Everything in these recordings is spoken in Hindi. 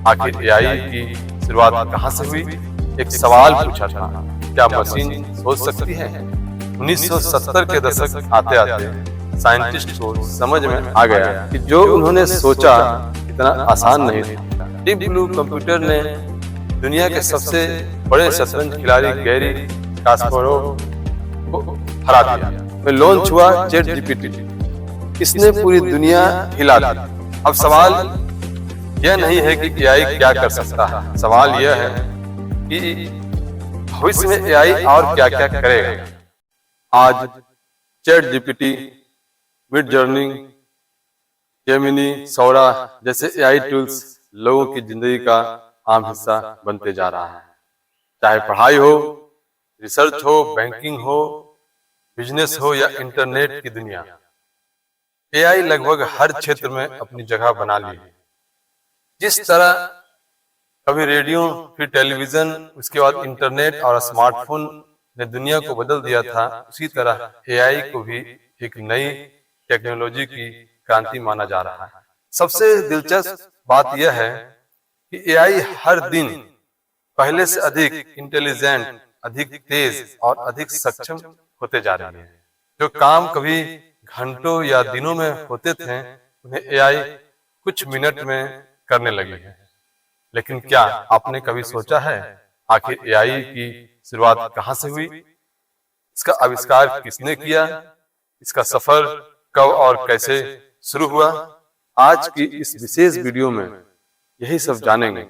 आखिर एआई की शुरुआत कहाँ से हुई? एक सवाल पूछा था, क्या मशीन सोच सकती है? 1970 के दशक आते आते साइंटिस्ट को समझ में आ गया कि जो उन्होंने सोचा इतना आसान नहीं था। डीप ब्लू कंप्यूटर ने दुनिया के सबसे बड़े शतरंज खिलाड़ी गैरी कास्परोव को हरा दिया। में लॉन्च हुआ चैट जीपीटी, इसने पूरी दुनिया हिला दी। अब सवाल यह नहीं है कि एआई क्या कर सकता है, सवाल यह है कि भविष्य में एआई और क्या क्या करेगा। आज ChatGPT, Midjourney, Gemini, Sora जैसे एआई टूल्स लोगों की जिंदगी का आम हिस्सा बनते जा रहा है। चाहे पढ़ाई हो, रिसर्च हो, बैंकिंग हो, बिजनेस हो या इंटरनेट की दुनिया, एआई लगभग हर क्षेत्र में अपनी जगह बना ली है। जिस तरह कभी रेडियो, फिर टेलीविजन, उसके बाद इंटरनेट और स्मार्टफोन ने दुनिया को बदल दिया था, उसी तरह एआई को भी एक नई टेक्नोलॉजी की क्रांति माना जा रहा है। सबसे दिलचस्प बात यह है कि एआई हर दिन पहले से अधिक इंटेलिजेंट, अधिक तेज और अधिक सक्षम होते जा रही है। जो काम कभी घंटों या दिनों में होते थे, उन्हें एआई कुछ मिनट में करने लगी है। लेकिन क्या आपने कभी सोचा है आखिर एआई की शुरुआत कहाँ से हुई? इसका आविष्कार किसने किया? इसका सफर कब और कैसे शुरू हुआ? आज की इस विशेष वीडियो में यही सब जानेंगे।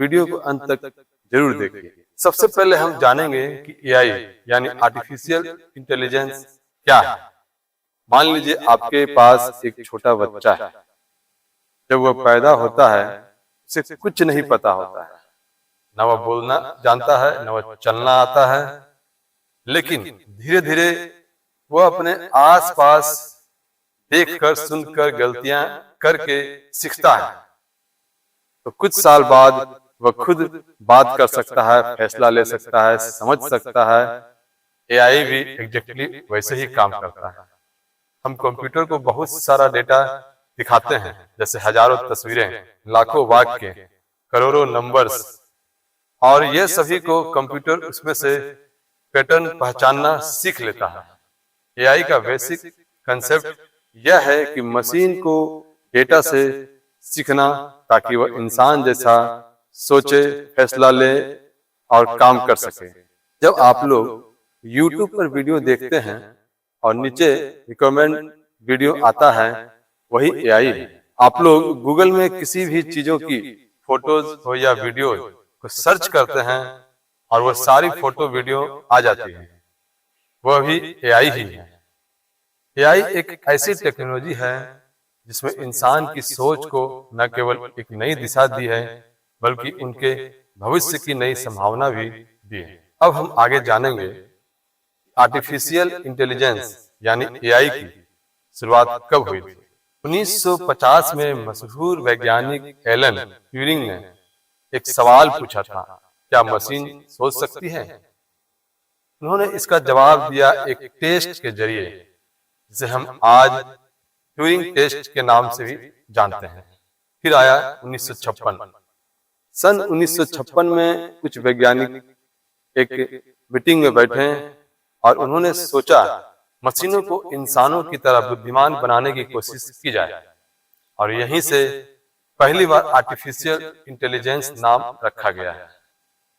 वीडियो को अंत तक जरूर देखिए। सबसे पहले हम जानेंगे कि एआई यानी आर्टिफिशियल इंटेलिजेंस क्या है। मान लीजिए आपके पास एक छोटा बच्चा है। जब वह पैदा होता है, उसे कुछ नहीं पता होता है, न वह बोलना जानता है, न वह चलना आता है, लेकिन धीरे धीरे वह अपने आसपास देखकर, सुनकर, गलतियां करके सीखता है। तो कुछ साल बाद वह खुद बात कर सकता है, फैसला ले सकता है, समझ सकता है। एआई भी एग्जैक्टली वैसे ही काम करता है। हम कंप्यूटर को बहुत सारा डेटा दिखाते हैं, जैसे हजारों तस्वीरें, लाखों वाक्य, करोड़ों नंबर्स, और ये सभी को कंप्यूटर उसमें से पैटर्न पहचानना सीख लेता है। एआई का बेसिक कंसेप्ट यह है कि मशीन को डेटा से सीखना, ताकि वह इंसान जैसा सोचे, फैसला ले और काम कर सके। जब आप लोग YouTube पर वीडियो देखते हैं और नीचे रिकमेंड वीडियो आता है, वही एआई है। आप लोग गूगल में किसी भी चीजों की फोटोज हो या वीडियो को सर्च करते हैं और वह सारी फोटो वीडियो आ जाती है, वह भी एआई ही है। एआई एक ऐसी टेक्नोलॉजी है जिसमें इंसान की सोच को न केवल एक नई दिशा दी है, बल्कि उनके भविष्य की नई संभावना भी दी है। अब हम आगे जानेंगे आर्टिफिशियल इंटेलिजेंस यानी एआई की शुरुआत कब हुई थी। 1950 में मशहूर वैज्ञानिक एलन ट्यूरिंग ने एक सवाल पूछा था, क्या मशीन सोच सकती है? उन्होंने इसका जवाब दिया एक टेस्ट के जरिए, जिसे हम आज ट्यूरिंग टेस्ट के नाम से भी जानते हैं। फिर आया 1956। सन 1956 में कुछ वैज्ञानिक एक मीटिंग में बैठे और उन्होंने सोचा मशीनों को इंसानों की तरह बुद्धिमान बनाने की कोशिश की जाए, और यहीं से पहली बार आर्टिफिशियल इंटेलिजेंस नाम रखा गया है।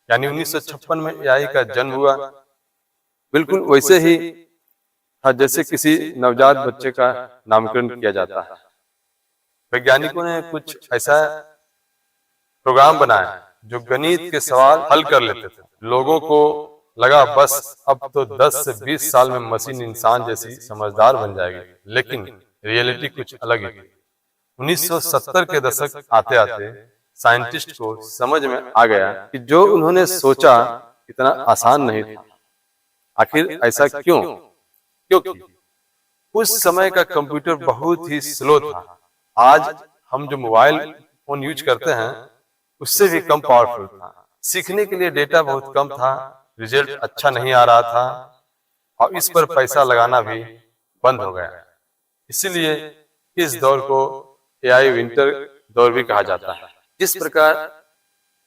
यानी 1956 में एआई का जन्म हुआ। बिल्कुल वैसे ही था जैसे किसी नवजात बच्चे का नामकरण किया जाता है। वैज्ञानिकों ने कुछ ऐसा प्रोग्राम बनाया जो गणित के सवाल हल कर लेते थे। लोगों को लगा बस अब तो 10 से 20 साल में मशीन इंसान जैसी समझदार बन जाएगी, लेकिन रियलिटी कुछ अलग ही थी। 1970 के दशक आते आते साइंटिस्ट को समझ में आ गया कि जो उन्होंने सोचा इतना आसान नहीं था। आखिर ऐसा क्यों? क्योंकि उस समय का कंप्यूटर बहुत ही स्लो था। आज हम जो मोबाइल फोन यूज करते हैं, उससे भी कम पावरफुल था। सीखने के लिए डेटा बहुत कम था, रिजल्ट अच्छा नहीं आ रहा था, और इस पर पैसा लगाना भी बंद हो गया। इसीलिए इस दौर को एआई विंटर दौर भी कहा जाता है। जिस प्रकार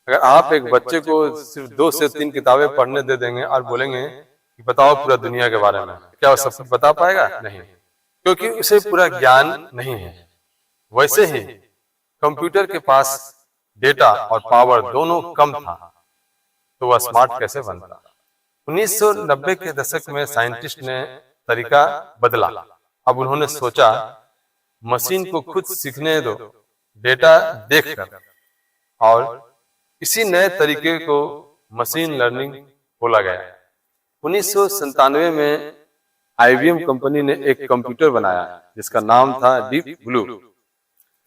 अगर आप एक बच्चे को सिर्फ 2 से 3 किताबें पढ़ने दे देंगे और बोलेंगे कि बताओ पूरा दुनिया के बारे में, क्या वो सब कुछ बता पाएगा? नहीं, क्योंकि उसे पूरा ज्ञान नहीं है। वैसे ही कंप्यूटर के पास डेटा और पावर दोनों कम था, तो वह स्मार्ट कैसे बनता? 1990 के दशक में साइंटिस्ट ने तरीका बदला। अब उन्होंने सोचा मशीन को खुद सीखने दो, डेटा देखकर, और इसी नए तरीके को मशीन लर्निंग बोला गया। 1997 में IBM कंपनी ने एक कंप्यूटर बनाया जिसका नाम था डीप ब्लू।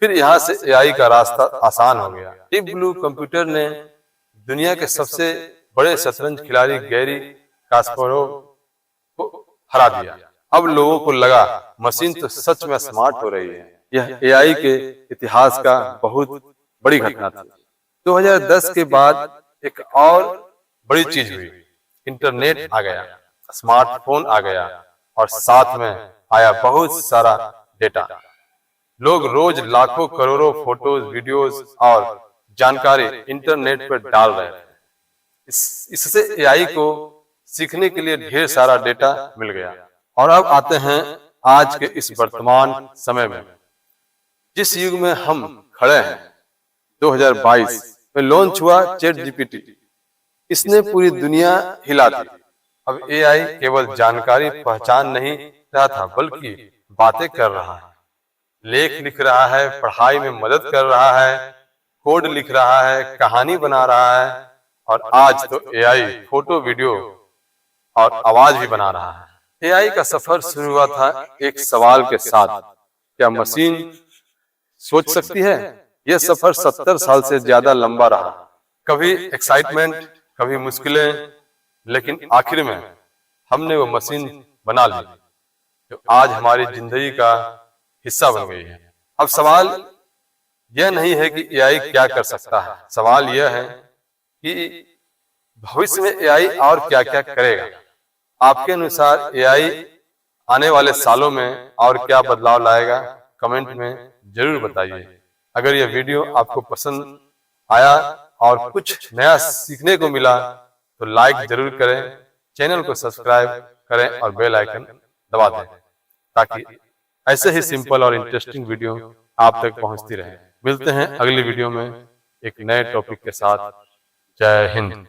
फिर यहाँ से AI का रास्ता आसान हो गया। डीप ब्लू कंप्यूटर ने दुनिया के सबसे बड़े शतरंज खिलाड़ी गैरी कास्परोव को हरा दिया। अब लोगों को लगा मशीन तो सच में स्मार्ट हो रही है। यह AI के इतिहास का बहुत बड़ी घटना थी। 2010 के बाद एक और बड़ी चीज हुई, इंटरनेट आ गया, स्मार्टफोन आ गया और साथ में आया बहुत सारा डेटा। लोग रोज लाखों करोड़ों फोटोज, वीडियोस और जानकारी इंटरनेट पर डाल रहे थे। इससे AI को सीखने के लिए ढेर सारा डेटा मिल गया। और अब आते हैं आज के इस वर्तमान समय में, जिस युग में हम खड़े हैं। 2022 में लॉन्च हुआ ChatGPT। इसने पूरी दुनिया हिला दी। अब AI केवल जानकारी पहचान नहीं रहा था, बल्कि बातें कर रहा है, लेख लिख रहा है, पढ़ाई में मदद कर रहा है, कोड लिख रहा है, कहानी बना रहा है, और आज तो AI फोटो, वीडियो और आवाज भी बना रहा है। AI का सफर शुरू हुआ था एक सवाल के साथ, क्या मशीन सोच सकती है? यह सफर 70 साल से ज्यादा लंबा रहा। कभी एक्साइटमेंट, कभी मुश्किलें, लेकिन आखिर में हमने वो मशीन बना ली जो आज हमारी जिंदगी का हिस्सा बन गई है। अब सवाल यह नहीं है कि AI क्या कर सकता है, सवाल यह है कि भविष्य में AI और क्या क्या करेगा। आपके अनुसार AI आने वाले सालों में और क्या बदलाव लाएगा? कमेंट में जरूर बताइए। अगर यह वीडियो आपको पसंद आया और कुछ नया सीखने को मिला तो लाइक जरूर करें, चैनल को सब्सक्राइब करें और बेल आइकन दबा दें, ताकि ऐसे ही सिंपल और इंटरेस्टिंग वीडियो आप तक पहुंचती रहे। मिलते हैं अगली वीडियो में एक नए टॉपिक के साथ। जय हिंद।